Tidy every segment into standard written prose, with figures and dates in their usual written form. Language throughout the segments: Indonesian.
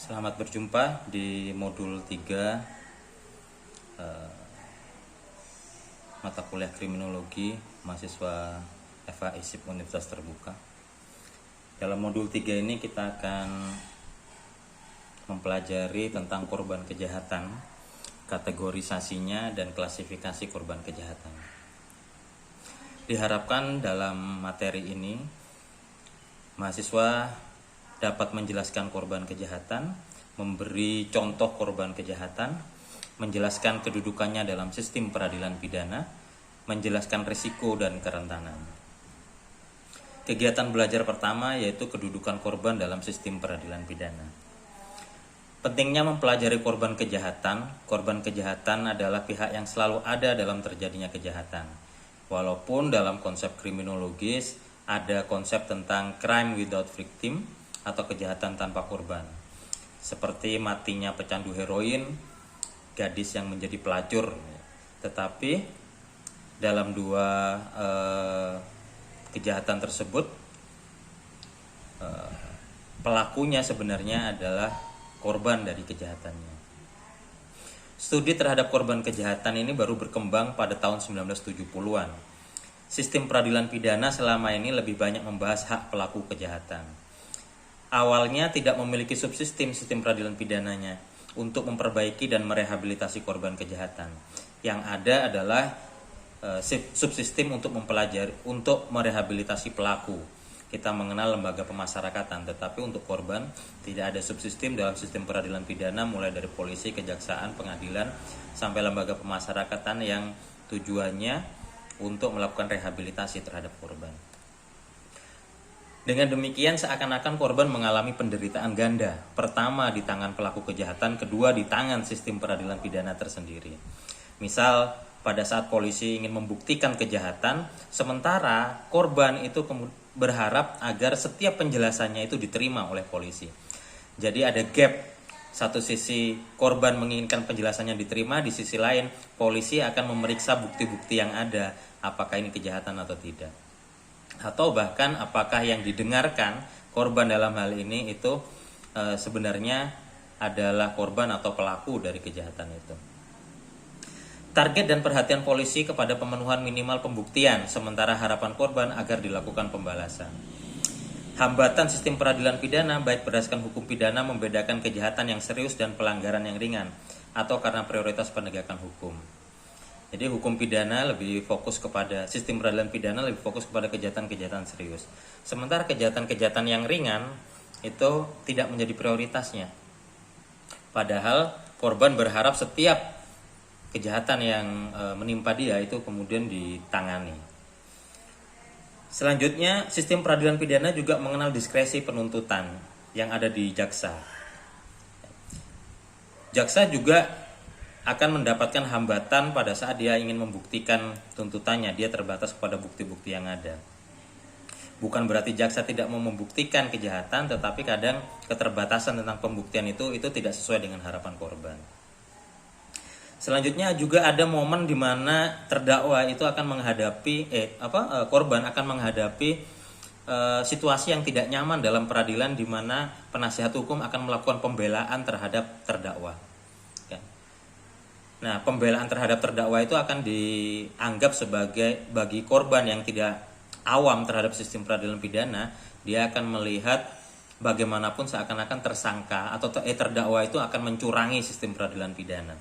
Selamat berjumpa di modul 3 mata kuliah kriminologi mahasiswa FH/ISIP Universitas Terbuka. Dalam modul 3 ini kita akan mempelajari tentang korban kejahatan, kategorisasinya dan klasifikasi korban kejahatan. Diharapkan dalam materi ini mahasiswa dapat menjelaskan korban kejahatan, memberi contoh korban kejahatan, menjelaskan kedudukannya dalam sistem peradilan pidana, menjelaskan risiko dan kerentanan. Kegiatan belajar pertama yaitu kedudukan korban dalam sistem peradilan pidana. Pentingnya mempelajari korban kejahatan. Korban kejahatan adalah pihak yang selalu ada dalam terjadinya kejahatan. Walaupun dalam konsep kriminologis ada konsep tentang crime without victim atau kejahatan tanpa korban, seperti matinya pecandu heroin, gadis yang menjadi pelacur. Tetapi dalam dua kejahatan tersebut pelakunya sebenarnya adalah korban dari kejahatannya. Studi terhadap korban kejahatan ini baru berkembang pada tahun 1970-an. Sistem peradilan pidana selama ini lebih banyak membahas hak pelaku kejahatan. Awalnya tidak memiliki subsistem sistem peradilan pidananya untuk memperbaiki dan merehabilitasi korban kejahatan. Yang ada adalah subsistem untuk mempelajari, untuk merehabilitasi pelaku. Kita mengenal lembaga pemasyarakatan, tetapi untuk korban tidak ada subsistem dalam sistem peradilan pidana, mulai dari polisi, kejaksaan, pengadilan, sampai lembaga pemasyarakatan yang tujuannya untuk melakukan rehabilitasi terhadap korban. Dengan demikian seakan-akan korban mengalami penderitaan ganda. Pertama di tangan pelaku kejahatan, kedua di tangan sistem peradilan pidana tersendiri. Misal pada saat polisi ingin membuktikan kejahatan, sementara korban itu berharap agar setiap penjelasannya itu diterima oleh polisi. Jadi ada gap. Satu sisi korban menginginkan penjelasannya diterima, di sisi lain polisi akan memeriksa bukti-bukti yang ada, apakah ini kejahatan atau tidak. Atau bahkan apakah yang didengarkan korban dalam hal ini itu sebenarnya adalah korban atau pelaku dari kejahatan itu. Target dan perhatian polisi kepada pemenuhan minimal pembuktian, sementara harapan korban agar dilakukan pembalasan. Hambatan sistem peradilan pidana baik berdasarkan hukum pidana membedakan kejahatan yang serius dan pelanggaran yang ringan, atau karena prioritas penegakan hukum. Jadi hukum pidana lebih fokus kepada, sistem peradilan pidana lebih fokus kepada kejahatan-kejahatan serius. Sementara kejahatan-kejahatan yang ringan itu tidak menjadi prioritasnya. Padahal korban berharap setiap kejahatan yang menimpa dia itu kemudian ditangani. Selanjutnya, sistem peradilan pidana juga mengenal diskresi penuntutan yang ada di jaksa. Jaksa juga akan mendapatkan hambatan pada saat dia ingin membuktikan tuntutannya. Dia terbatas kepada bukti-bukti yang ada. Bukan berarti jaksa tidak mau membuktikan kejahatan, tetapi kadang keterbatasan tentang pembuktian itu tidak sesuai dengan harapan korban. Selanjutnya juga ada momen di mana terdakwa itu akan menghadapi korban akan menghadapi situasi yang tidak nyaman dalam peradilan, di mana penasihat hukum akan melakukan pembelaan terhadap terdakwa. Nah, pembelaan terhadap terdakwa itu akan dianggap sebagai, bagi korban yang tidak awam terhadap sistem peradilan pidana, dia akan melihat bagaimanapun seakan-akan tersangka atau terdakwa itu akan mencurangi sistem peradilan pidana.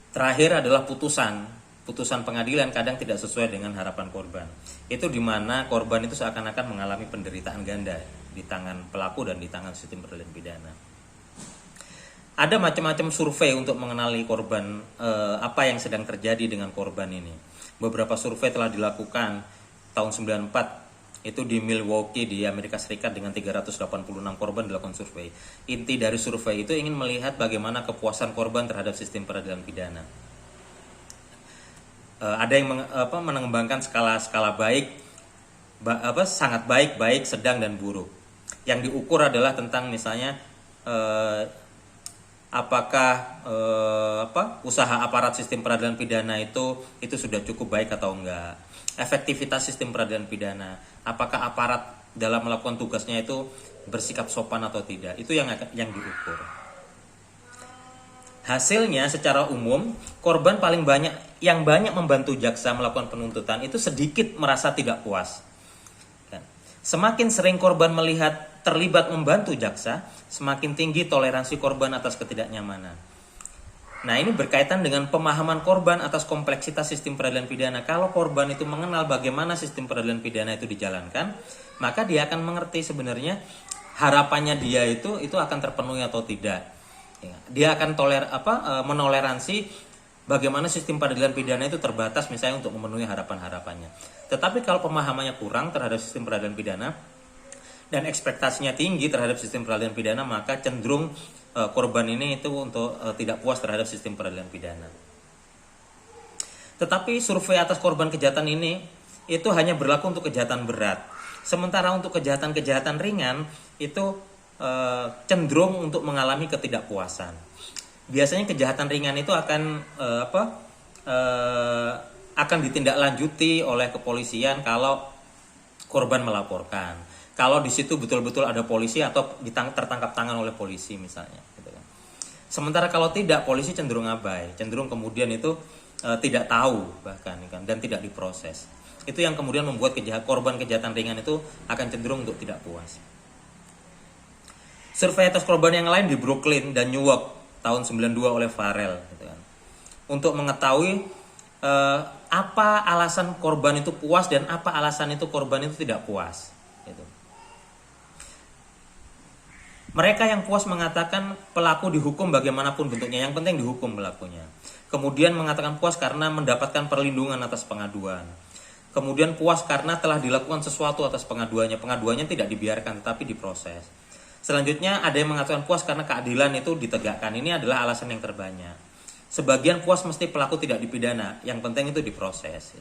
Terakhir adalah putusan pengadilan kadang tidak sesuai dengan harapan korban. Itu di mana korban itu seakan-akan mengalami penderitaan ganda di tangan pelaku dan di tangan sistem peradilan pidana. Ada macam-macam survei untuk mengenali korban, apa yang sedang terjadi dengan korban ini. Beberapa survei telah dilakukan tahun 94, itu di Milwaukee di Amerika Serikat, dengan 386 korban dilakukan survei. Inti dari survei itu ingin melihat bagaimana kepuasan korban terhadap sistem peradilan pidana. Ada yang mengembangkan skala baik, sangat baik, baik, sedang, dan buruk. Yang diukur adalah tentang misalnya apakah usaha aparat sistem peradilan pidana itu sudah cukup baik atau enggak. Efektivitas sistem peradilan pidana, apakah aparat dalam melakukan tugasnya itu bersikap sopan atau tidak. Itu yang diukur. Hasilnya secara umum korban paling banyak yang banyak membantu jaksa melakukan penuntutan itu sedikit merasa tidak puas. Semakin sering korban melihat terlibat membantu jaksa, semakin tinggi toleransi korban atas ketidaknyamanan. Nah, ini berkaitan dengan pemahaman korban atas kompleksitas sistem peradilan pidana. Kalau korban itu mengenal bagaimana sistem peradilan pidana itu dijalankan, maka dia akan mengerti sebenarnya harapannya dia itu akan terpenuhi atau tidak. Dia akan menoleransi bagaimana sistem peradilan pidana itu terbatas misalnya untuk memenuhi harapan-harapannya. Tetapi kalau pemahamannya kurang terhadap sistem peradilan pidana dan ekspektasinya tinggi terhadap sistem peradilan pidana, maka cenderung korban ini itu untuk tidak puas terhadap sistem peradilan pidana. Tetapi survei atas korban kejahatan ini itu hanya berlaku untuk kejahatan berat. Sementara untuk kejahatan-kejahatan ringan itu cenderung untuk mengalami ketidakpuasan. Biasanya kejahatan ringan itu akan ditindaklanjuti oleh kepolisian kalau korban melaporkan. Kalau di situ betul-betul ada polisi atau tertangkap tangan oleh polisi misalnya, gitu kan. Sementara kalau tidak, polisi cenderung abai, cenderung kemudian itu tidak tahu bahkan kan, dan tidak diproses. Itu yang kemudian membuat korban kejahatan ringan itu akan cenderung untuk tidak puas. Survei atas korban yang lain di Brooklyn dan Newark tahun 92 oleh Farrell, gitu kan. Untuk mengetahui apa alasan korban itu puas dan apa alasan itu korban itu tidak puas, gitu. Mereka yang puas mengatakan pelaku dihukum bagaimanapun bentuknya, yang penting dihukum pelakunya. Kemudian mengatakan puas karena mendapatkan perlindungan atas pengaduan. Kemudian puas karena telah dilakukan sesuatu atas pengaduannya. Pengaduannya tidak dibiarkan tetapi diproses. Selanjutnya ada yang mengatakan puas karena keadilan itu ditegakkan. Ini adalah alasan yang terbanyak. Sebagian puas mesti pelaku tidak dipidana, yang penting itu diproses.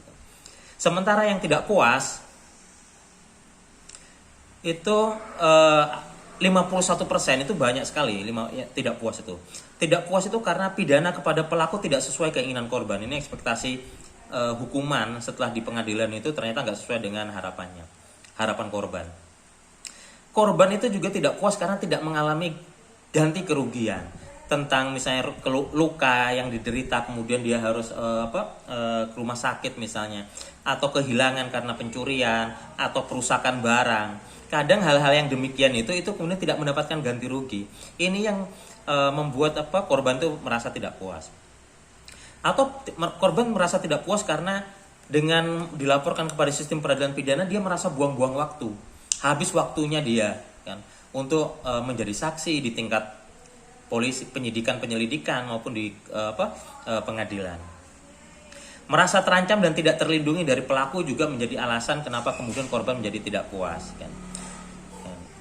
Sementara yang tidak puas itu 51% itu banyak sekali tidak puas itu. Tidak puas itu karena pidana kepada pelaku tidak sesuai keinginan korban. Ini ekspektasi hukuman setelah di pengadilan itu ternyata nggak sesuai dengan harapan korban. Korban itu juga tidak puas karena tidak mengalami ganti kerugian. Tentang misalnya luka yang diderita kemudian dia harus ke rumah sakit misalnya, atau kehilangan karena pencurian atau perusakan barang. Kadang hal-hal yang demikian itu kemudian tidak mendapatkan ganti rugi. Ini yang membuat korban itu merasa tidak puas. Atau korban merasa tidak puas karena dengan dilaporkan kepada sistem peradilan pidana dia merasa buang-buang waktu. Habis waktunya dia kan untuk menjadi saksi di tingkat polisi, penyelidikan maupun di pengadilan. Merasa terancam dan tidak terlindungi dari pelaku juga menjadi alasan kenapa kemudian korban menjadi tidak puas kan.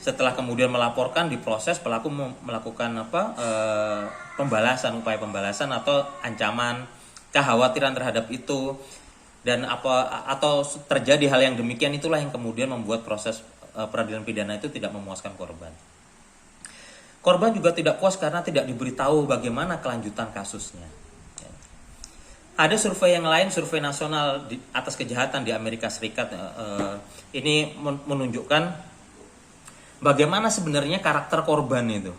Setelah kemudian melaporkan, diproses, pelaku melakukan upaya pembalasan atau ancaman, kekhawatiran terhadap itu, dan atau terjadi hal yang demikian, itulah yang kemudian membuat proses peradilan pidana itu tidak memuaskan korban. Korban juga tidak puas karena tidak diberitahu bagaimana kelanjutan kasusnya. Ada survei yang lain, survei nasional atas kejahatan di Amerika Serikat, ini menunjukkan bagaimana sebenarnya karakter korban itu.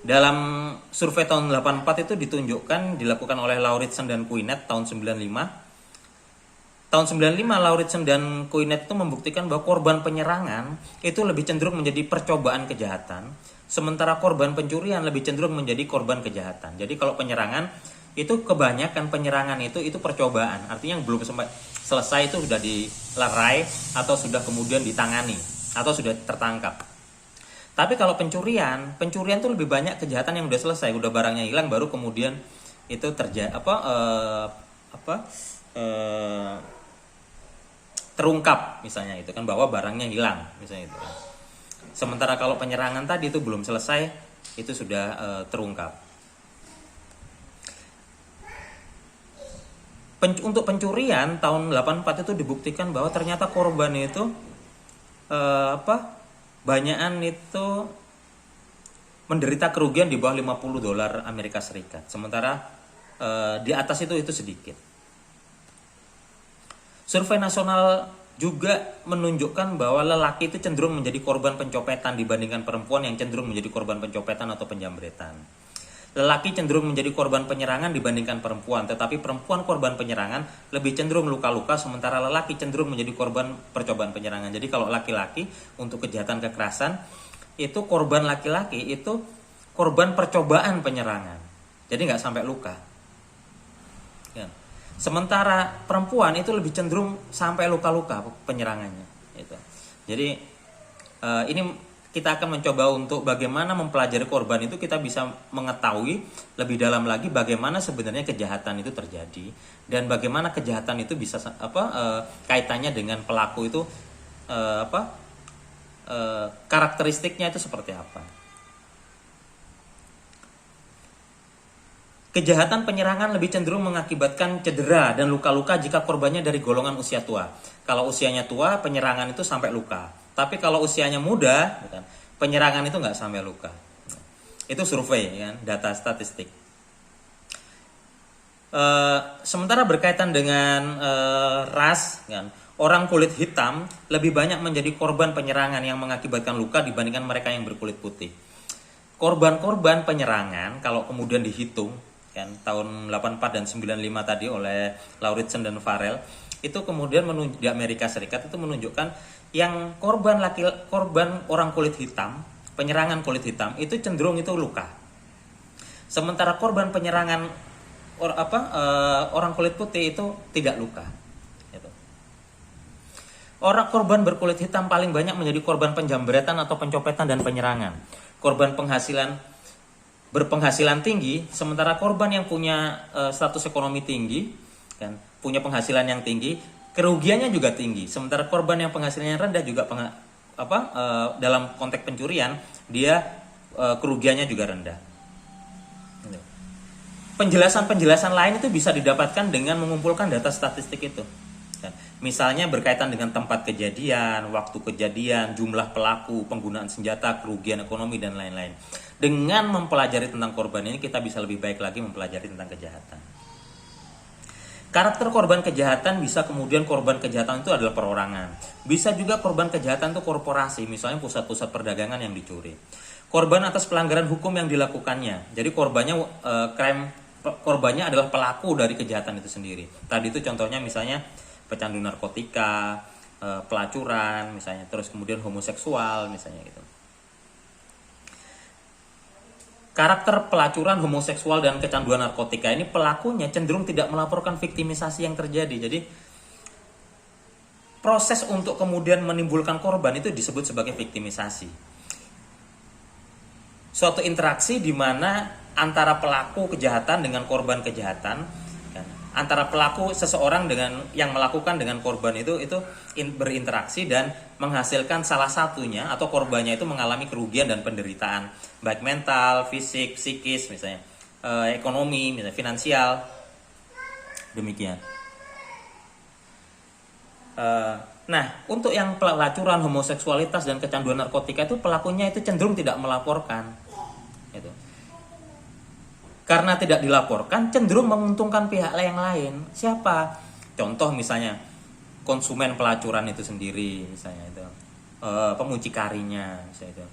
Dalam survei tahun 84 itu dilakukan oleh Lauritsen dan Quinet tahun 95. Tahun 95 Lauritsen dan Quinet itu membuktikan bahwa korban penyerangan itu lebih cenderung menjadi percobaan kejahatan, sementara korban pencurian lebih cenderung menjadi korban kejahatan. Jadi kalau penyerangan itu kebanyakan penyerangan itu percobaan, artinya yang belum selesai itu sudah dilerai atau sudah kemudian ditangani atau sudah tertangkap. Tapi kalau pencurian itu lebih banyak kejahatan yang sudah selesai, udah barangnya hilang baru kemudian itu terungkap misalnya itu kan bahwa barangnya hilang misalnya itu kan. Sementara kalau penyerangan tadi itu belum selesai, itu sudah terungkap. Untuk pencurian tahun 84 itu dibuktikan bahwa ternyata korban itu banyakan itu menderita kerugian di bawah $50 Amerika Serikat. Sementara di atas itu sedikit. Survei nasional juga menunjukkan bahwa lelaki itu cenderung menjadi korban pencopetan dibandingkan perempuan yang cenderung menjadi korban pencopetan atau penjambretan. Lelaki cenderung menjadi korban penyerangan dibandingkan perempuan, tetapi perempuan korban penyerangan lebih cenderung luka-luka, sementara lelaki cenderung menjadi korban percobaan penyerangan. Jadi kalau laki-laki untuk kejahatan kekerasan, itu korban laki-laki itu korban percobaan penyerangan. Jadi nggak sampai luka. Ya. Sementara perempuan itu lebih cenderung sampai luka-luka penyerangannya. Gitu. Jadi ini kita akan mencoba untuk bagaimana mempelajari korban itu, kita bisa mengetahui lebih dalam lagi bagaimana sebenarnya kejahatan itu terjadi dan bagaimana kejahatan itu bisa kaitannya dengan pelaku itu, karakteristiknya itu seperti apa. Kejahatan penyerangan lebih cenderung mengakibatkan cedera dan luka-luka jika korbannya dari golongan usia tua. Kalau usianya tua, penyerangan itu sampai luka. Tapi kalau usianya muda, penyerangan itu nggak sampai luka. Itu survei, kan, data statistik. Sementara berkaitan dengan ras, kan, orang kulit hitam lebih banyak menjadi korban penyerangan yang mengakibatkan luka dibandingkan mereka yang berkulit putih. Korban-korban penyerangan kalau kemudian dihitung, kan, tahun 84 dan 95 tadi oleh Lauritsen dan Farrell, itu kemudian di Amerika Serikat itu menunjukkan yang korban orang kulit hitam, penyerangan kulit hitam itu cenderung itu luka. Sementara korban penyerangan orang kulit putih itu tidak luka. Gitu. Orang korban berkulit hitam paling banyak menjadi korban penjambretan atau pencopetan dan penyerangan. Korban berpenghasilan tinggi, sementara korban yang punya status ekonomi tinggi, kan, punya penghasilan yang tinggi, kerugiannya juga tinggi. Sementara korban yang penghasilannya rendah juga dalam konteks pencurian, dia kerugiannya juga rendah. Penjelasan-penjelasan lain itu bisa didapatkan dengan mengumpulkan data statistik itu. Misalnya berkaitan dengan tempat kejadian, waktu kejadian, jumlah pelaku, penggunaan senjata, kerugian ekonomi, dan lain-lain. Dengan mempelajari tentang korban ini, kita bisa lebih baik lagi mempelajari tentang kejahatan. Karakter korban kejahatan bisa kemudian korban kejahatan itu adalah perorangan. Bisa juga korban kejahatan itu korporasi, misalnya pusat-pusat perdagangan yang dicuri. Korban atas pelanggaran hukum yang dilakukannya. Jadi korbannya adalah pelaku dari kejahatan itu sendiri. Tadi itu contohnya misalnya pecandu narkotika, pelacuran misalnya, terus kemudian homoseksual misalnya gitu. Karakter pelacuran, homoseksual, dan kecanduan narkotika ini pelakunya cenderung tidak melaporkan viktimisasi yang terjadi. Jadi proses untuk kemudian menimbulkan korban itu disebut sebagai viktimisasi. Suatu interaksi di mana antara pelaku kejahatan dengan korban kejahatan, antara pelaku seseorang dengan yang melakukan dengan korban itu berinteraksi dan menghasilkan salah satunya atau korbannya itu mengalami kerugian dan penderitaan, baik mental, fisik, psikis misalnya, ekonomi, misalnya finansial, demikian. Nah, untuk yang pelacuran, homoseksualitas, dan kecanduan narkotika itu pelakunya itu cenderung tidak melaporkan, gitu. Karena tidak dilaporkan, cenderung menguntungkan pihak yang lain. Siapa? Contoh misalnya konsumen pelacuran itu sendiri, misalnya itu pemucikarinya, misalnya itu.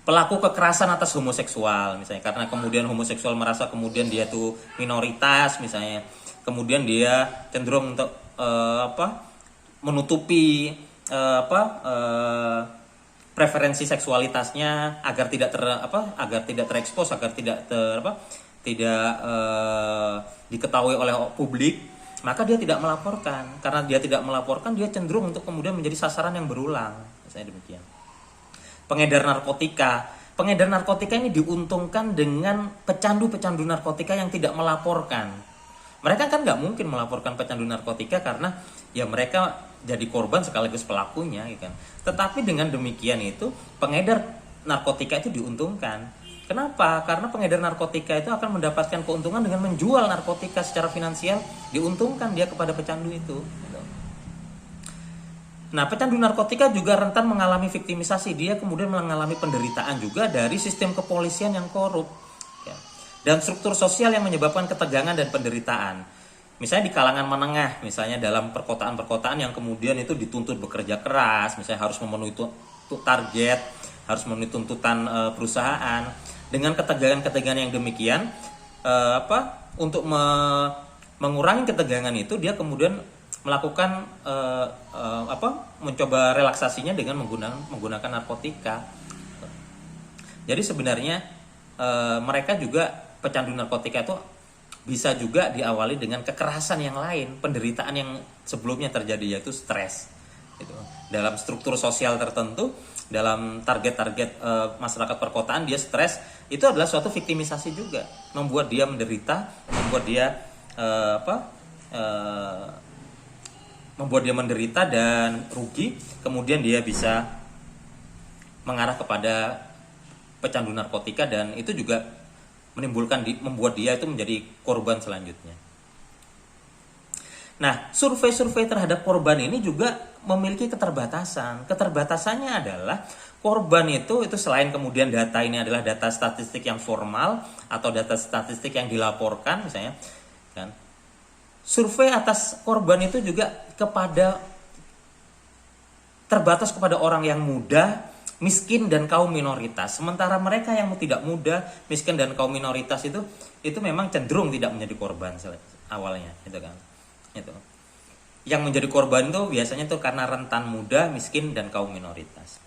Pelaku kekerasan atas homoseksual, misalnya karena kemudian homoseksual merasa kemudian dia tuh minoritas, misalnya, kemudian dia cenderung untuk menutupi preferensi seksualitasnya agar tidak terekspos, agar tidak diketahui oleh publik, maka dia tidak melaporkan. Karena dia tidak melaporkan, dia cenderung untuk kemudian menjadi sasaran yang berulang, misalnya demikian. Pengedar narkotika ini diuntungkan dengan pecandu-pecandu narkotika yang tidak melaporkan. Mereka kan nggak mungkin melaporkan pecandu narkotika karena ya mereka jadi korban sekaligus pelakunya, gitu kan. Tetapi dengan demikian itu pengedar narkotika itu diuntungkan. Kenapa? Karena pengedar narkotika itu akan mendapatkan keuntungan dengan menjual narkotika secara finansial, diuntungkan dia kepada pecandu itu. Nah, pecandu narkotika juga rentan mengalami viktimisasi. Dia kemudian mengalami penderitaan juga dari sistem kepolisian yang korup, ya, dan struktur sosial yang menyebabkan ketegangan dan penderitaan. misalnya di kalangan menengah, misalnya dalam perkotaan-perkotaan yang kemudian itu dituntut bekerja keras, misalnya harus memenuhi target, harus memenuhi tuntutan perusahaan. Dengan ketegangan-ketegangan yang demikian, untuk mengurangi ketegangan itu, dia kemudian melakukan mencoba relaksasinya dengan menggunakan narkotika. Jadi sebenarnya mereka juga pecandu narkotika itu bisa juga diawali dengan kekerasan yang lain, penderitaan yang sebelumnya terjadi, yaitu stres. Gitu. Dalam struktur sosial tertentu, dalam target-target masyarakat perkotaan, dia stres, itu adalah suatu viktimisasi juga, membuat dia menderita, membuat dia menderita dan rugi, kemudian dia bisa mengarah kepada pecandu narkotika, dan itu juga membuat dia itu menjadi korban selanjutnya. Nah, survei-survei terhadap korban ini juga memiliki keterbatasan. Keterbatasannya adalah korban itu selain kemudian data ini adalah data statistik yang formal atau data statistik yang dilaporkan misalnya, kan? Survei atas korban itu juga terbatas kepada orang yang muda, miskin, dan kaum minoritas. Sementara mereka yang tidak muda, miskin, dan kaum minoritas itu memang cenderung tidak menjadi korban awalnya, gitu kan. Itu. Yang menjadi korban itu biasanya itu karena rentan muda, miskin, dan kaum minoritas.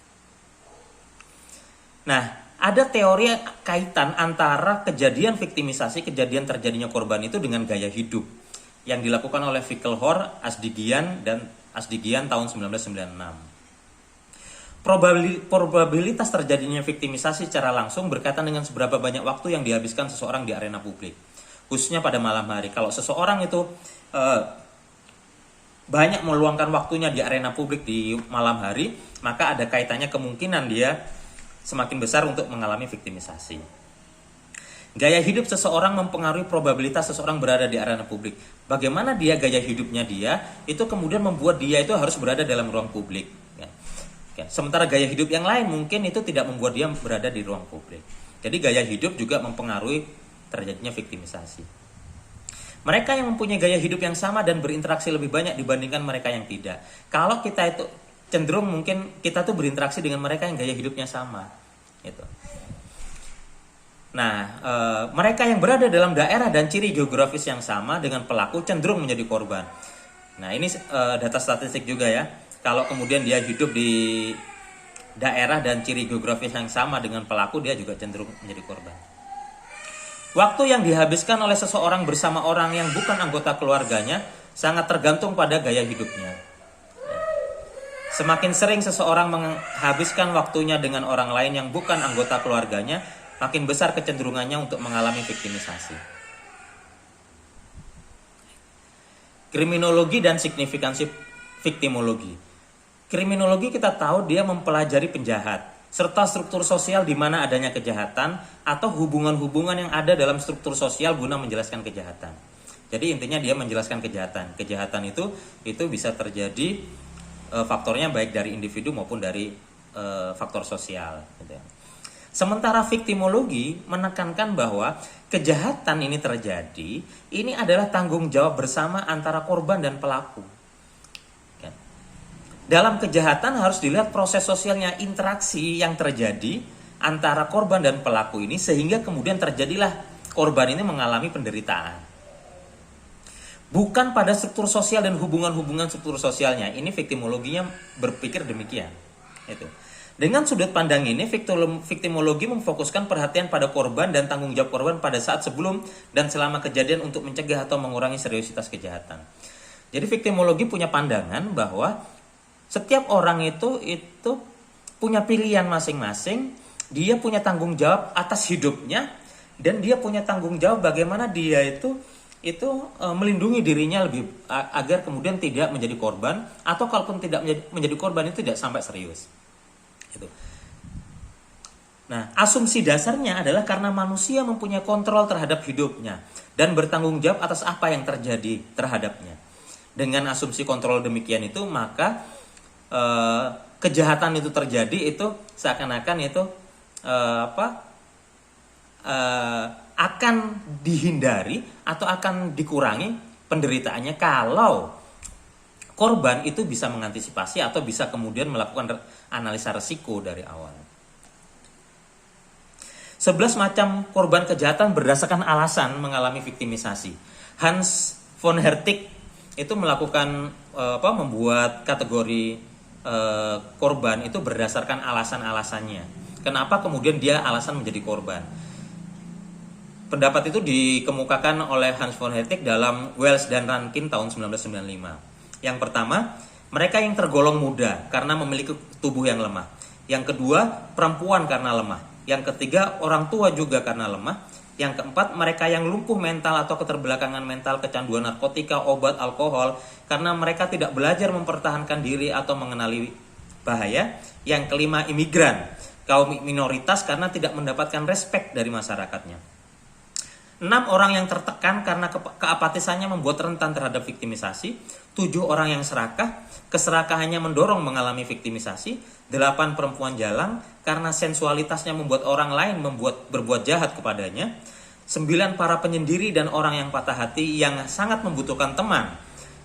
Nah, ada teori kaitan antara kejadian viktimisasi, kejadian terjadinya korban itu dengan gaya hidup yang dilakukan oleh Fickelhor, Asdigian tahun 1996. Probabilitas terjadinya viktimisasi secara langsung berkaitan dengan seberapa banyak waktu yang dihabiskan seseorang di arena publik, khususnya pada malam hari. Kalau seseorang itu banyak meluangkan waktunya di arena publik di malam hari, maka ada kaitannya kemungkinan dia semakin besar untuk mengalami viktimisasi. Gaya hidup seseorang mempengaruhi probabilitas seseorang berada di arena publik. Bagaimana gaya hidupnya dia, itu kemudian membuat dia itu harus berada dalam ruang publik. Sementara gaya hidup yang lain mungkin itu tidak membuat dia berada di ruang publik. Jadi gaya hidup juga mempengaruhi terjadinya viktimisasi. Mereka yang mempunyai gaya hidup yang sama dan berinteraksi lebih banyak dibandingkan mereka yang tidak. Kalau kita itu cenderung mungkin kita tuh berinteraksi dengan mereka yang gaya hidupnya sama, gitu. Nah, mereka yang berada dalam daerah dan ciri geografis yang sama dengan pelaku cenderung menjadi korban. Nah, ini data statistik juga ya. Kalau kemudian dia hidup di daerah dan ciri geografis yang sama dengan pelaku, dia juga cenderung menjadi korban. Waktu yang dihabiskan oleh seseorang bersama orang yang bukan anggota keluarganya sangat tergantung pada gaya hidupnya. Semakin sering seseorang menghabiskan waktunya dengan orang lain yang bukan anggota keluarganya, makin besar kecenderungannya untuk mengalami viktimisasi. Kriminologi dan signifikansi viktimologi. Kriminologi kita tahu dia mempelajari penjahat serta struktur sosial di mana adanya kejahatan atau hubungan-hubungan yang ada dalam struktur sosial guna menjelaskan kejahatan. Jadi intinya dia menjelaskan kejahatan. Kejahatan itu bisa terjadi faktornya baik dari individu maupun dari faktor sosial. Gitu. Sementara viktimologi menekankan bahwa kejahatan ini terjadi, ini adalah tanggung jawab bersama antara korban dan pelaku. Dalam kejahatan harus dilihat proses sosialnya, interaksi yang terjadi antara korban dan pelaku ini, sehingga kemudian terjadilah korban ini mengalami penderitaan. Bukan pada struktur sosial dan hubungan-hubungan struktur sosialnya. Ini viktimologinya berpikir demikian. Itu. Dengan sudut pandang ini, viktimologi memfokuskan perhatian pada korban dan tanggung jawab korban pada saat sebelum dan selama kejadian untuk mencegah atau mengurangi seriusitas kejahatan. Jadi viktimologi punya pandangan bahwa setiap orang itu punya pilihan masing-masing, dia punya tanggung jawab atas hidupnya, dan dia punya tanggung jawab bagaimana dia itu melindungi dirinya lebih agar kemudian tidak menjadi korban, atau kalaupun tidak menjadi korban itu tidak sampai serius. Itu. Nah, asumsi dasarnya adalah karena manusia mempunyai kontrol terhadap hidupnya dan bertanggung jawab atas apa yang terjadi terhadapnya. Dengan asumsi kontrol demikian itu, maka kejahatan itu terjadi itu seakan-akan itu akan dihindari atau akan dikurangi penderitaannya kalau korban itu bisa mengantisipasi atau bisa kemudian melakukan analisa resiko dari awal. 11 macam korban kejahatan berdasarkan alasan mengalami viktimisasi. Hans von Hertig itu melakukan membuat kategori korban itu berdasarkan alasan-alasannya. Kenapa kemudian dia alasan menjadi korban? Pendapat itu dikemukakan oleh Hans von Hertig dalam Wells dan Rankin tahun 1995. Yang pertama, mereka yang tergolong muda karena memiliki tubuh yang lemah. Yang kedua, perempuan karena lemah. Yang ketiga, orang tua juga karena lemah. Yang keempat, mereka yang lumpuh mental atau keterbelakangan mental, kecanduan narkotika, obat, alkohol, karena mereka tidak belajar mempertahankan diri atau mengenali bahaya. Yang kelima, imigran, kaum minoritas karena tidak mendapatkan respek dari masyarakatnya. 6 orang yang tertekan karena keapatisannya membuat rentan terhadap viktimisasi. 7 orang yang serakah, keserakahannya mendorong mengalami viktimisasi. 8 perempuan jalang karena sensualitasnya membuat orang lain berbuat jahat kepadanya. 9 para penyendiri dan orang yang patah hati yang sangat membutuhkan teman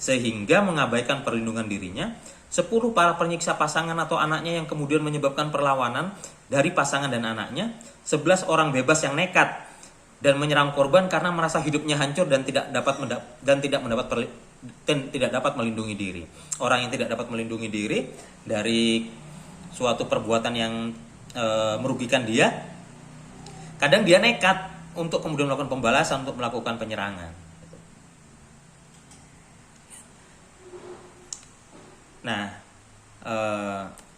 sehingga mengabaikan perlindungan dirinya. 10 para penyiksa pasangan atau anaknya yang kemudian menyebabkan perlawanan dari pasangan dan anaknya. 11 orang bebas yang nekat dan menyerang korban karena merasa hidupnya hancur dan tidak dapat melindungi diri. Orang yang tidak dapat melindungi diri dari suatu perbuatan yang merugikan dia, kadang dia nekat untuk kemudian melakukan pembalasan, untuk melakukan penyerangan. Nah,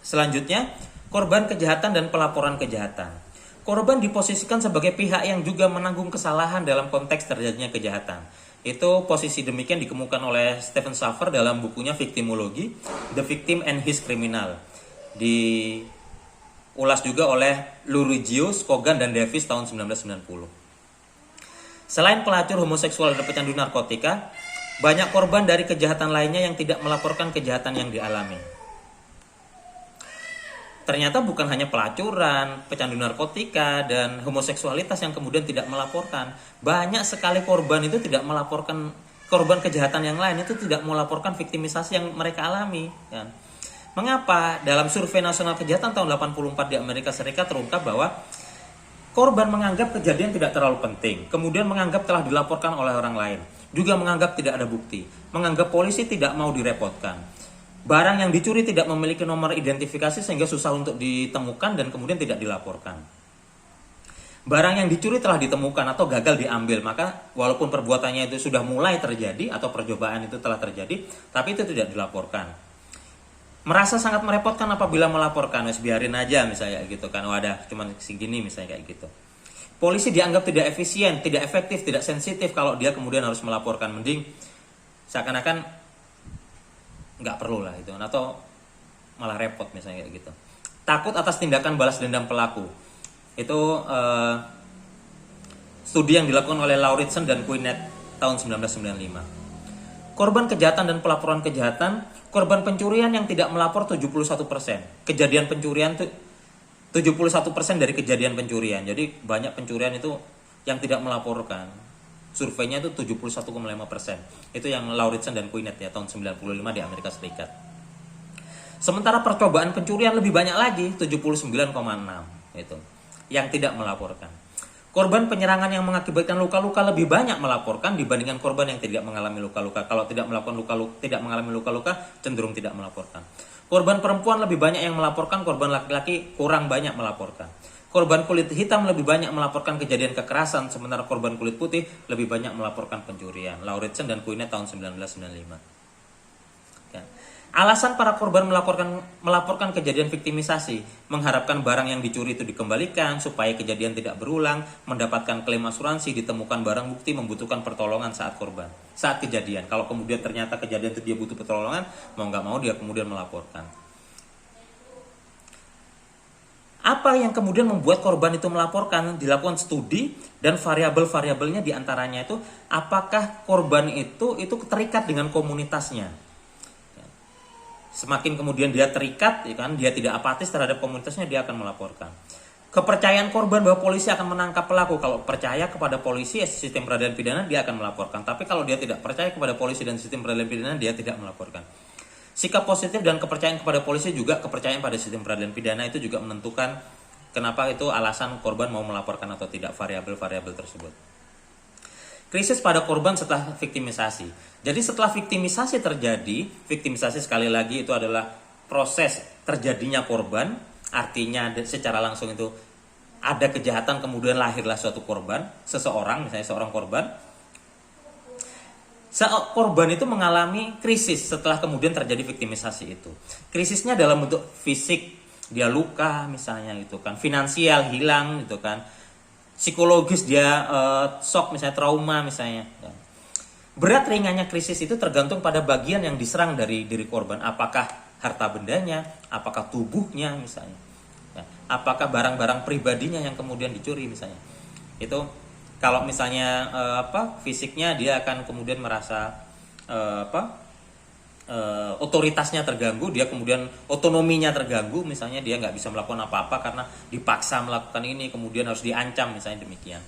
selanjutnya korban kejahatan dan pelaporan kejahatan. Korban diposisikan sebagai pihak yang juga menanggung kesalahan dalam konteks terjadinya kejahatan. Itu posisi demikian dikemukakan oleh Stephen Shaffer dalam bukunya Victimology, The Victim and His Criminal. Diulas juga oleh Lurigius, Kogan, dan Davis tahun 1990. Selain pelacur, homoseksual, dan pecandu narkotika, banyak korban dari kejahatan lainnya yang tidak melaporkan kejahatan yang dialami. Ternyata bukan hanya pelacuran, pecandu narkotika, dan homoseksualitas yang kemudian tidak melaporkan. Banyak sekali korban itu tidak melaporkan, korban kejahatan yang lain itu tidak melaporkan viktimisasi yang mereka alami. Kan? Mengapa? Dalam survei nasional kejahatan tahun 84 di Amerika Serikat terungkap bahwa korban menganggap kejadian tidak terlalu penting, kemudian menganggap telah dilaporkan oleh orang lain, juga menganggap tidak ada bukti, menganggap polisi tidak mau direpotkan. Barang yang dicuri tidak memiliki nomor identifikasi sehingga susah untuk ditemukan dan kemudian tidak dilaporkan. Barang yang dicuri telah ditemukan atau gagal diambil, maka walaupun perbuatannya itu sudah mulai terjadi atau percobaan itu telah terjadi, tapi itu tidak dilaporkan. Merasa sangat merepotkan apabila melaporkan, biarin aja misalnya gitu kan, wadah cuman segini misalnya kayak gitu. Polisi dianggap tidak efisien, tidak efektif, tidak sensitif kalau dia kemudian harus melaporkan, mending seakan-akan nggak perlu lah itu, atau malah repot misalnya kayak gitu. Takut atas tindakan balas dendam pelaku. Itu studi yang dilakukan oleh Lauritsen dan Quinet tahun 1995. Korban kejahatan dan pelaporan kejahatan. Korban pencurian yang tidak melapor 71%. Kejadian pencurian itu 71% dari kejadian pencurian. Jadi banyak pencurian itu yang tidak melaporkan. Surveinya itu 71,5%. Itu yang Lauritsen dan Quinet ya tahun 95 di Amerika Serikat. Sementara percobaan pencurian lebih banyak lagi, 79,6 itu yang tidak melaporkan. Korban penyerangan yang mengakibatkan luka-luka lebih banyak melaporkan dibandingkan korban yang tidak mengalami luka-luka. Kalau tidak mengalami luka-luka cenderung tidak melaporkan. Korban perempuan lebih banyak yang melaporkan, korban laki-laki kurang banyak melaporkan. Korban kulit hitam lebih banyak melaporkan kejadian kekerasan, sementara korban kulit putih lebih banyak melaporkan pencurian. Lauritsen dan Quinet tahun 1995. Ya. Alasan para korban melaporkan kejadian viktimisasi, mengharapkan barang yang dicuri itu dikembalikan supaya kejadian tidak berulang, mendapatkan klaim asuransi, ditemukan barang bukti, membutuhkan pertolongan saat kejadian. Kalau kemudian ternyata kejadian itu dia butuh pertolongan, mau nggak mau dia kemudian melaporkan. Apa yang kemudian membuat korban itu melaporkan? Dilakukan studi dan variabel-variabelnya diantaranya itu apakah korban itu terikat dengan komunitasnya. Semakin kemudian dia terikat, ya kan, dia tidak apatis terhadap komunitasnya, dia akan melaporkan. Kepercayaan korban bahwa polisi akan menangkap pelaku. Kalau percaya kepada polisi, sistem peradilan pidana, dia akan melaporkan. Tapi kalau dia tidak percaya kepada polisi dan sistem peradilan pidana, dia tidak melaporkan. Sikap positif dan kepercayaan kepada polisi juga kepercayaan pada sistem peradilan pidana itu juga menentukan kenapa itu alasan korban mau melaporkan atau tidak, variabel-variabel tersebut. Krisis pada korban setelah viktimisasi. Jadi setelah viktimisasi terjadi, viktimisasi sekali lagi itu adalah proses terjadinya korban, artinya secara langsung itu ada kejahatan kemudian lahirlah suatu korban, seseorang, misalnya seorang korban. Korban itu mengalami krisis setelah kemudian terjadi viktimisasi itu. Krisisnya dalam bentuk fisik, dia luka misalnya gitu kan, finansial hilang gitu kan, psikologis dia shock misalnya, trauma misalnya. Berat ringannya krisis itu tergantung pada bagian yang diserang dari diri korban. Apakah harta bendanya, apakah tubuhnya misalnya, apakah barang-barang pribadinya yang kemudian dicuri misalnya. Itu kalau misalnya fisiknya dia akan kemudian merasa otoritasnya terganggu, dia kemudian otonominya terganggu, misalnya dia nggak bisa melakukan apa-apa karena dipaksa melakukan ini, kemudian harus diancam misalnya demikian.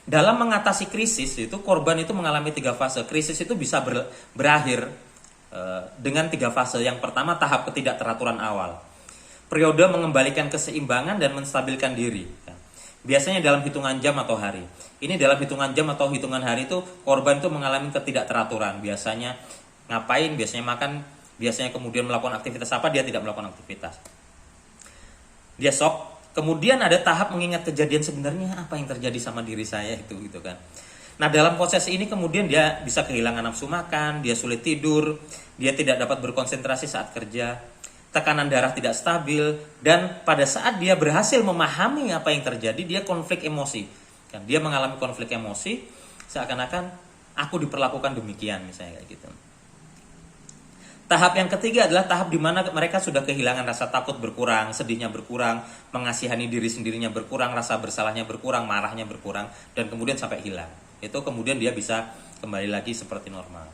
Dalam mengatasi krisis itu korban itu mengalami 3 fase. Krisis itu bisa berakhir dengan 3 fase. Yang pertama tahap ketidakteraturan awal, periode mengembalikan keseimbangan dan menstabilkan diri. Biasanya dalam hitungan jam atau hari. Ini dalam hitungan jam atau hitungan hari itu korban itu mengalami ketidakteraturan. Biasanya ngapain, biasanya makan, biasanya kemudian melakukan aktivitas apa, dia tidak melakukan aktivitas. Dia shock. Kemudian ada tahap mengingat kejadian sebenarnya apa yang terjadi sama diri saya itu gitu kan. Nah, dalam proses ini kemudian dia bisa kehilangan nafsu makan, dia sulit tidur, dia tidak dapat berkonsentrasi saat kerja, tekanan darah tidak stabil, dan pada saat dia berhasil memahami apa yang terjadi, dia konflik emosi. Dia mengalami konflik emosi, seakan-akan aku diperlakukan demikian, misalnya kayak gitu. Tahap yang ketiga adalah tahap di mana mereka sudah kehilangan rasa takut berkurang, sedihnya berkurang, mengasihani diri sendirinya berkurang, rasa bersalahnya berkurang, marahnya berkurang, dan kemudian sampai hilang. Itu kemudian dia bisa kembali lagi seperti normal.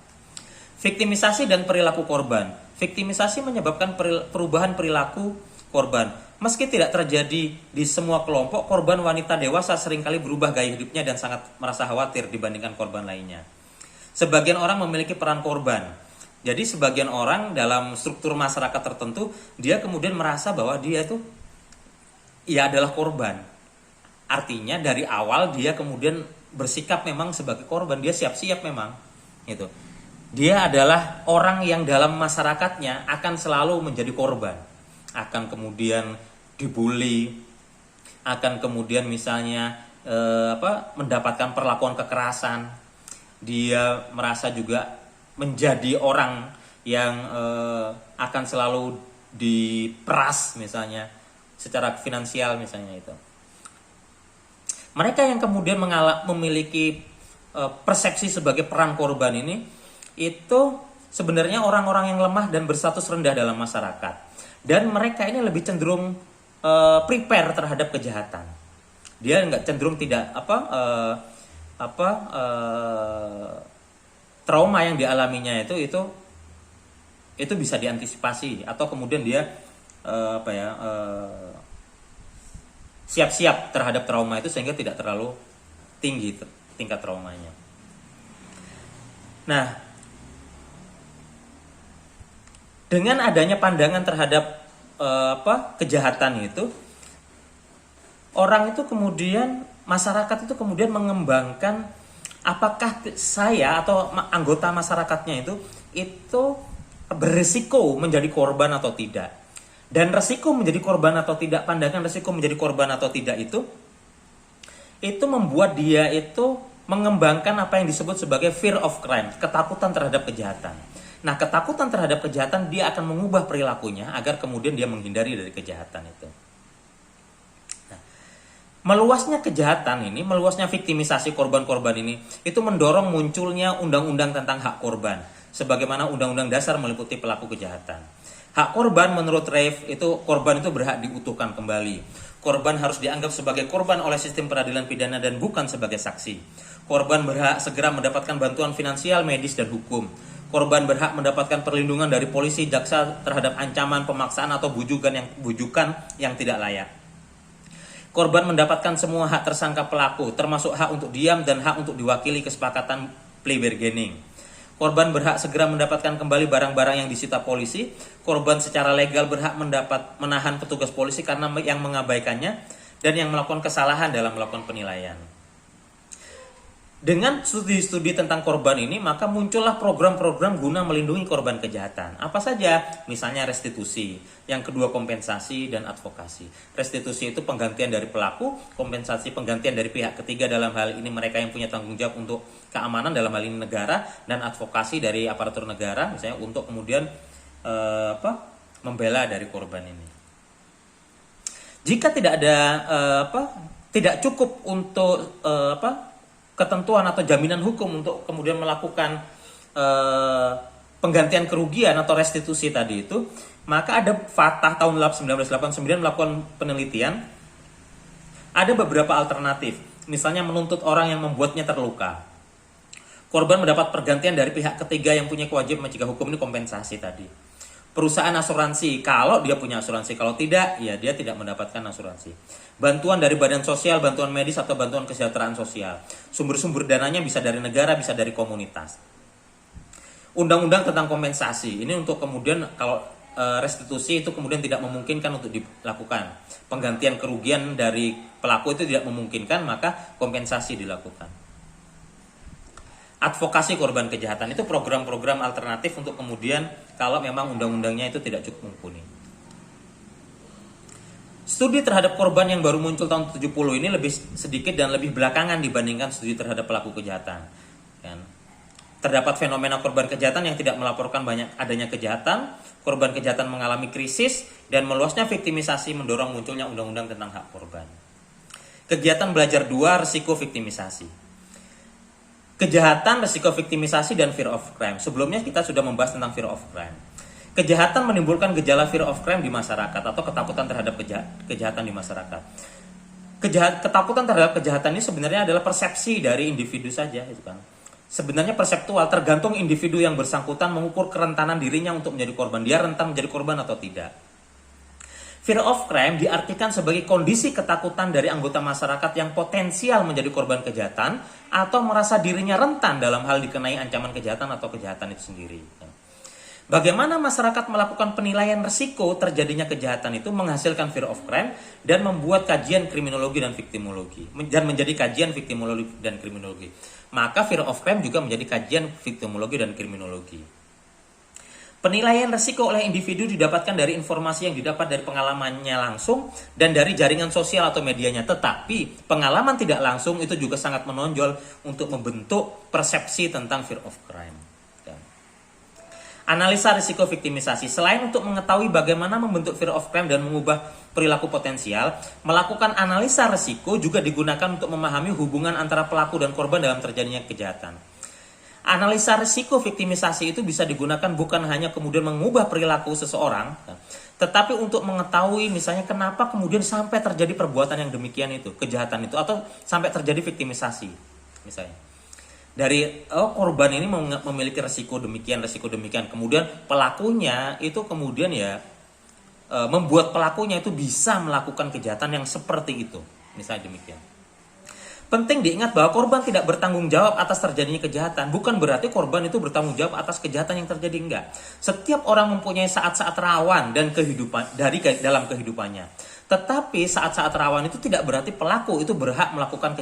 Viktimisasi dan perilaku korban. Viktimisasi menyebabkan perubahan perilaku korban. Meski tidak terjadi di semua kelompok, korban wanita dewasa seringkali berubah gaya hidupnya dan sangat merasa khawatir dibandingkan korban lainnya. Sebagian orang memiliki peran korban. Jadi sebagian orang dalam struktur masyarakat tertentu, dia kemudian merasa bahwa dia itu ia adalah korban. Artinya dari awal dia kemudian bersikap memang sebagai korban, dia siap-siap memang gitu. Dia adalah orang yang dalam masyarakatnya akan selalu menjadi korban, akan kemudian dibully, akan kemudian misalnya mendapatkan perlakuan kekerasan. Dia merasa juga menjadi orang yang akan selalu diperas misalnya secara finansial misalnya itu. Mereka yang kemudian memiliki persepsi sebagai peran korban ini itu sebenarnya orang-orang yang lemah dan berstatus rendah dalam masyarakat, dan mereka ini lebih cenderung prepare terhadap kejahatan. Dia nggak cenderung tidak trauma yang dialaminya itu bisa diantisipasi, atau kemudian dia siap-siap terhadap trauma itu sehingga tidak terlalu tinggi tingkat traumanya. Nah, dengan adanya pandangan terhadap kejahatan itu, orang itu kemudian, masyarakat itu kemudian mengembangkan apakah saya atau anggota masyarakatnya itu berisiko menjadi korban atau tidak. Dan resiko menjadi korban atau tidak, pandangan resiko menjadi korban atau tidak itu membuat dia itu mengembangkan apa yang disebut sebagai fear of crime, ketakutan terhadap kejahatan. Nah, ketakutan terhadap kejahatan, dia akan mengubah perilakunya agar kemudian dia menghindari dari kejahatan itu. Nah, meluasnya kejahatan ini, meluasnya viktimisasi korban-korban ini, itu mendorong munculnya undang-undang tentang hak korban, sebagaimana undang-undang dasar meliputi pelaku kejahatan. Hak korban menurut Reif itu, korban itu berhak diutuhkan kembali. Korban harus dianggap sebagai korban oleh sistem peradilan pidana dan bukan sebagai saksi. Korban berhak segera mendapatkan bantuan finansial, medis, dan hukum. Korban berhak mendapatkan perlindungan dari polisi, jaksa terhadap ancaman, pemaksaan, atau bujukan yang tidak layak. Korban mendapatkan semua hak tersangka pelaku, termasuk hak untuk diam dan hak untuk diwakili kesepakatan plea bargaining. Korban berhak segera mendapatkan kembali barang-barang yang disita polisi. Korban secara legal berhak menahan petugas polisi karena yang mengabaikannya dan yang melakukan kesalahan dalam melakukan penilaian. Dengan studi-studi tentang korban ini, maka muncullah program-program guna melindungi korban kejahatan. Apa saja? Misalnya restitusi, yang kedua kompensasi dan advokasi. Restitusi itu penggantian dari pelaku, kompensasi penggantian dari pihak ketiga, dalam hal ini mereka yang punya tanggung jawab untuk keamanan, dalam hal ini negara, dan advokasi dari aparatur negara, misalnya untuk kemudian membela dari korban ini. Jika tidak ada tidak cukup untuk ketentuan atau jaminan hukum untuk kemudian melakukan penggantian kerugian atau restitusi tadi itu, maka ada Fatah tahun 1989 melakukan penelitian. Ada beberapa alternatif, misalnya menuntut orang yang membuatnya terluka. Korban mendapat pergantian dari pihak ketiga yang punya kewajiban mencegah hukum, ini kompensasi tadi. Perusahaan asuransi, kalau dia punya asuransi, kalau tidak, ya dia tidak mendapatkan asuransi. Bantuan dari badan sosial, bantuan medis atau bantuan kesejahteraan sosial. Sumber-sumber dananya bisa dari negara, bisa dari komunitas. Undang-undang tentang kompensasi, ini untuk kemudian kalau restitusi itu kemudian tidak memungkinkan untuk dilakukan. Penggantian kerugian dari pelaku itu tidak memungkinkan, maka kompensasi dilakukan. Advokasi korban kejahatan itu program-program alternatif untuk kemudian kalau memang undang-undangnya itu tidak cukup mumpuni. Studi terhadap korban yang baru muncul tahun 70 ini lebih sedikit dan lebih belakangan dibandingkan studi terhadap pelaku kejahatan. Dan terdapat fenomena korban kejahatan yang tidak melaporkan banyak adanya kejahatan, korban kejahatan mengalami krisis, dan meluasnya viktimisasi mendorong munculnya undang-undang tentang hak korban. Kegiatan belajar 2, risiko viktimisasi. Kejahatan, risiko viktimisasi, dan fear of crime. Sebelumnya kita sudah membahas tentang fear of crime. Kejahatan menimbulkan gejala fear of crime di masyarakat atau ketakutan terhadap kejahatan di masyarakat. Ketakutan terhadap kejahatan ini sebenarnya adalah persepsi dari individu saja, itu kan. Sebenarnya perseptual, tergantung individu yang bersangkutan mengukur kerentanan dirinya untuk menjadi korban. Dia rentan menjadi korban atau tidak. Fear of crime diartikan sebagai kondisi ketakutan dari anggota masyarakat yang potensial menjadi korban kejahatan atau merasa dirinya rentan dalam hal dikenai ancaman kejahatan atau kejahatan itu sendiri. Bagaimana masyarakat melakukan penilaian risiko terjadinya kejahatan itu menghasilkan fear of crime dan membuat kajian kriminologi dan viktimologi, dan menjadi kajian viktimologi dan kriminologi. Maka fear of crime juga menjadi kajian viktimologi dan kriminologi. Penilaian risiko oleh individu didapatkan dari informasi yang didapat dari pengalamannya langsung dan dari jaringan sosial atau medianya. Tetapi pengalaman tidak langsung itu juga sangat menonjol untuk membentuk persepsi tentang fear of crime. Analisa risiko viktimisasi. Selain untuk mengetahui bagaimana membentuk fear of crime dan mengubah perilaku potensial, melakukan analisa risiko juga digunakan untuk memahami hubungan antara pelaku dan korban dalam terjadinya kejahatan. Analisa risiko viktimisasi itu bisa digunakan bukan hanya kemudian mengubah perilaku seseorang, tetapi untuk mengetahui misalnya kenapa kemudian sampai terjadi perbuatan yang demikian itu, kejahatan itu, atau sampai terjadi viktimisasi. Misalnya, dari korban ini memiliki risiko demikian, kemudian pelakunya itu kemudian membuat pelakunya itu bisa melakukan kejahatan yang seperti itu, misalnya demikian. Penting diingat bahwa korban tidak bertanggung jawab atas terjadinya kejahatan. Bukan berarti korban itu bertanggung jawab atas kejahatan yang terjadi, enggak. Setiap orang mempunyai saat-saat rawan dan dalam kehidupannya. Tetapi saat-saat rawan itu tidak berarti pelaku itu berhak melakukan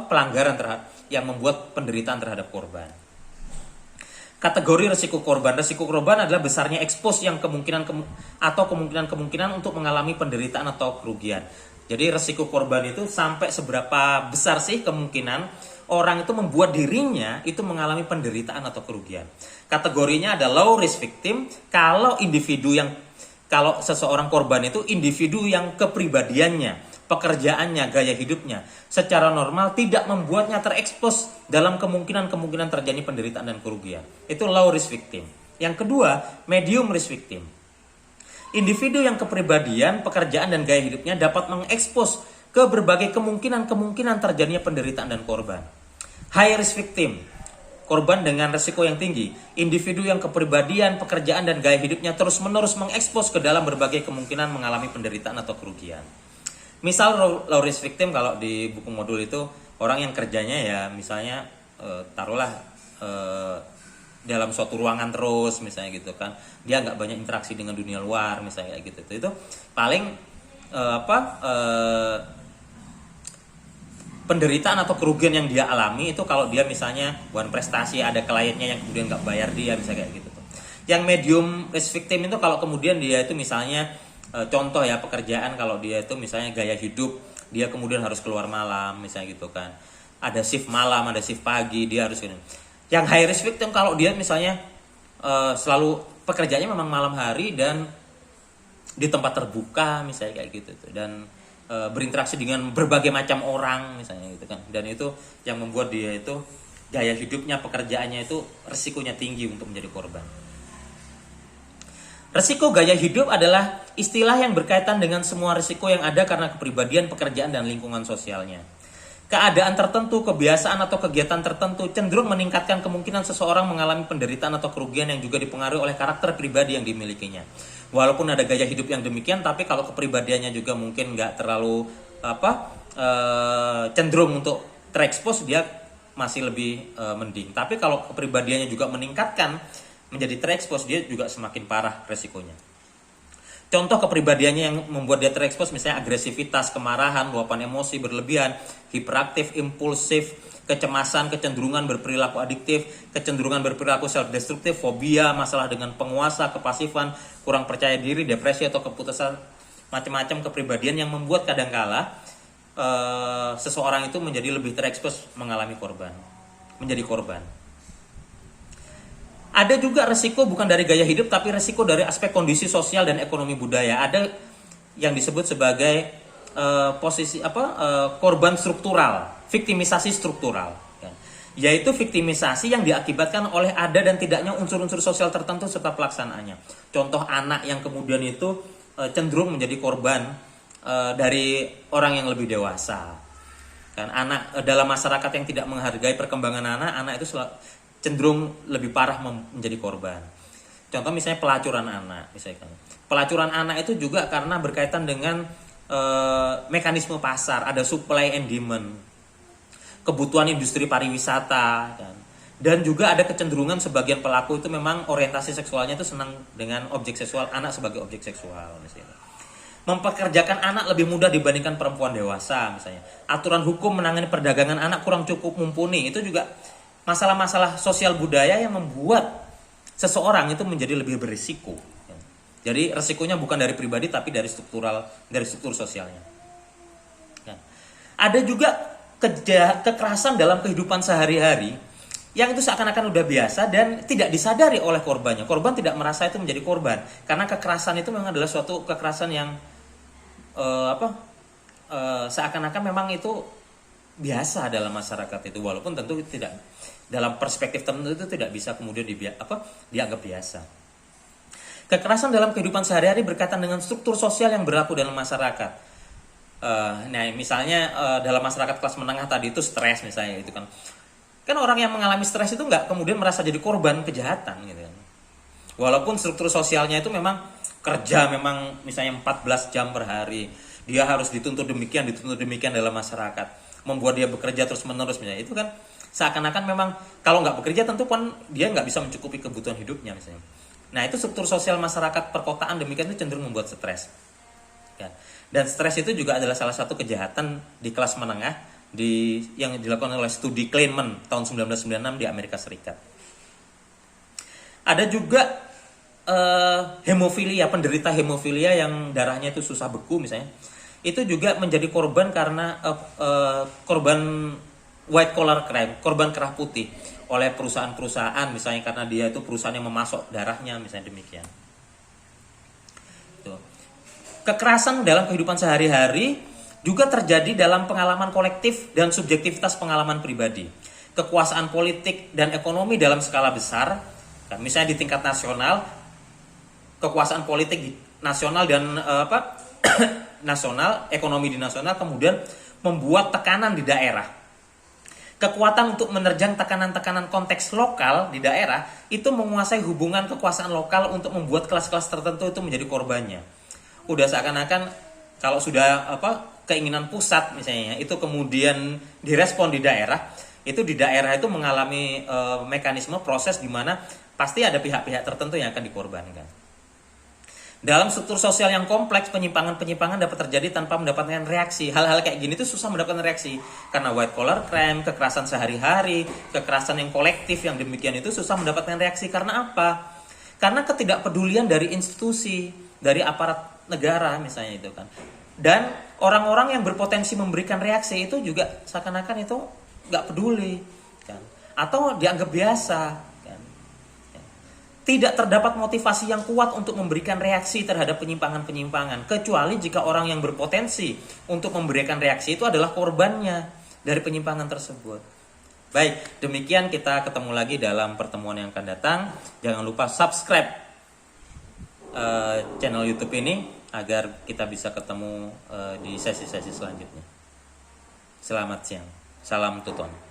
pelanggaran yang membuat penderitaan terhadap korban. Kategori risiko korban. Risiko korban adalah besarnya ekspos yang kemungkinan untuk mengalami penderitaan atau kerugian. Jadi risiko korban itu sampai seberapa besar sih kemungkinan orang itu membuat dirinya itu mengalami penderitaan atau kerugian. Kategorinya ada low risk victim kalau seseorang korban itu individu yang kepribadiannya, pekerjaannya, gaya hidupnya secara normal tidak membuatnya terekspos dalam kemungkinan terjadi penderitaan dan kerugian. Itu low risk victim. Yang kedua, medium risk victim. Individu yang kepribadian, pekerjaan, dan gaya hidupnya dapat mengekspos ke berbagai kemungkinan terjadinya penderitaan dan korban. High risk victim, korban dengan risiko yang tinggi. Individu yang kepribadian, pekerjaan, dan gaya hidupnya terus-menerus mengekspos ke dalam berbagai kemungkinan mengalami penderitaan atau kerugian. Misal low risk victim kalau di buku modul itu orang yang kerjanya ya misalnya taruhlah dalam suatu ruangan terus misalnya gitu kan, dia nggak banyak interaksi dengan dunia luar misalnya kayak gitu. Itu paling penderitaan atau kerugian yang dia alami itu kalau dia misalnya bukan prestasi, ada kliennya yang kemudian nggak bayar dia misalnya kayak gitu tuh. Yang medium risk victim itu kalau kemudian dia itu misalnya contoh ya pekerjaan, kalau dia itu misalnya gaya hidup dia kemudian harus keluar malam misalnya gitu kan, ada shift malam, ada shift pagi, dia harus ini. Yang high risk victim kalau dia misalnya selalu pekerjaannya memang malam hari dan di tempat terbuka misalnya kayak gitu tuh, dan berinteraksi dengan berbagai macam orang misalnya gitu kan, dan itu yang membuat dia itu gaya hidupnya, pekerjaannya itu resikonya tinggi untuk menjadi korban. Resiko gaya hidup adalah istilah yang berkaitan dengan semua risiko yang ada karena kepribadian, pekerjaan, dan lingkungan sosialnya. Keadaan tertentu, kebiasaan atau kegiatan tertentu cenderung meningkatkan kemungkinan seseorang mengalami penderitaan atau kerugian yang juga dipengaruhi oleh karakter pribadi yang dimilikinya. Walaupun ada gaya hidup yang demikian, tapi kalau kepribadiannya juga mungkin nggak terlalu cenderung untuk terekspos, dia masih lebih mending. Tapi kalau kepribadiannya juga meningkatkan menjadi terekspos, dia juga semakin parah resikonya. Contoh kepribadiannya yang membuat dia terekspos misalnya agresivitas, kemarahan, luapan emosi berlebihan, hiperaktif, impulsif, kecemasan, kecenderungan berperilaku adiktif, kecenderungan berperilaku self-destruktif, fobia, masalah dengan penguasa, kepasifan, kurang percaya diri, depresi atau keputusan, macam-macam kepribadian yang membuat kadangkala seseorang itu menjadi lebih terekspos menjadi korban. Ada juga resiko bukan dari gaya hidup, tapi resiko dari aspek kondisi sosial dan ekonomi budaya. Ada yang disebut sebagai korban struktural, viktimisasi struktural, yaitu viktimisasi yang diakibatkan oleh ada dan tidaknya unsur-unsur sosial tertentu serta pelaksanaannya. Contoh anak yang kemudian itu cenderung menjadi korban dari orang yang lebih dewasa. Kan anak dalam masyarakat yang tidak menghargai perkembangan anak itu cenderung lebih parah menjadi korban. Contoh misalnya pelacuran anak, misalkan. Pelacuran anak itu juga karena berkaitan dengan mekanisme pasar, ada supply and demand, kebutuhan industri pariwisata, kan. Dan juga ada kecenderungan sebagian pelaku itu memang orientasi seksualnya itu senang dengan objek seksual, anak sebagai objek seksual, misalnya. Mempekerjakan anak lebih mudah dibandingkan perempuan dewasa, misalnya. Aturan hukum menangani perdagangan anak kurang cukup mumpuni, itu juga masalah-masalah sosial budaya yang membuat seseorang itu menjadi lebih berisiko. Jadi resikonya bukan dari pribadi tapi dari struktur sosialnya. Ada juga kekerasan dalam kehidupan sehari-hari yang itu seakan-akan udah biasa dan tidak disadari oleh korbannya. Korban tidak merasa itu menjadi korban karena kekerasan itu memang adalah suatu kekerasan yang seakan-akan memang itu biasa dalam masyarakat itu, walaupun tentu tidak, dalam perspektif tertentu itu tidak bisa kemudian dianggap biasa. Kekerasan dalam kehidupan sehari-hari berkaitan dengan struktur sosial yang berlaku dalam masyarakat. Nah misalnya dalam masyarakat kelas menengah tadi itu stres misalnya itu kan orang yang mengalami stres itu nggak kemudian merasa jadi korban kejahatan gitu kan. Walaupun struktur sosialnya itu memang kerja memang misalnya 14 jam per hari, dia harus dituntut demikian dalam masyarakat, membuat dia bekerja terus menerus misalnya, itu kan seakan-akan memang kalau nggak bekerja tentu kan dia nggak bisa mencukupi kebutuhan hidupnya misalnya. Nah itu struktur sosial masyarakat perkotaan demikian itu cenderung membuat stres ya. Dan stres itu juga adalah salah satu kejahatan di kelas menengah yang dilakukan oleh studi Kleinman tahun 1996 di Amerika Serikat. Ada juga hemofilia, penderita hemofilia yang darahnya itu susah beku misalnya, itu juga menjadi korban karena korban white collar crime, korban kerah putih oleh perusahaan-perusahaan misalnya karena dia itu perusahaan yang memasok darahnya misalnya demikian. Tuh. Kekerasan dalam kehidupan sehari-hari juga terjadi dalam pengalaman kolektif dan subjektivitas pengalaman pribadi. Kekuasaan politik dan ekonomi dalam skala besar, misalnya di tingkat nasional, kekuasaan politik nasional dan nasional, ekonomi di nasional kemudian membuat tekanan di daerah. Kekuatan untuk menerjang tekanan-tekanan konteks lokal di daerah itu menguasai hubungan kekuasaan lokal untuk membuat kelas-kelas tertentu itu menjadi korbannya. Udah seakan-akan kalau sudah keinginan pusat misalnya itu kemudian direspon di daerah, itu di daerah itu mengalami mekanisme proses di mana pasti ada pihak-pihak tertentu yang akan dikorbankan. Dalam struktur sosial yang kompleks, penyimpangan-penyimpangan dapat terjadi tanpa mendapatkan reaksi. Hal-hal kayak gini tuh susah mendapatkan reaksi. Karena white collar crime, kekerasan sehari-hari, kekerasan yang kolektif yang demikian itu susah mendapatkan reaksi. Karena apa? Karena ketidakpedulian dari institusi, dari aparat negara misalnya itu kan. Dan orang-orang yang berpotensi memberikan reaksi itu juga seakan-akan itu nggak peduli. Kan? Atau dianggap biasa. Tidak terdapat motivasi yang kuat untuk memberikan reaksi terhadap penyimpangan-penyimpangan, kecuali jika orang yang berpotensi untuk memberikan reaksi itu adalah korbannya dari penyimpangan tersebut. Baik, demikian kita ketemu lagi dalam pertemuan yang akan datang. Jangan lupa subscribe channel YouTube ini agar kita bisa ketemu di sesi-sesi selanjutnya. Selamat siang, salam Tuton.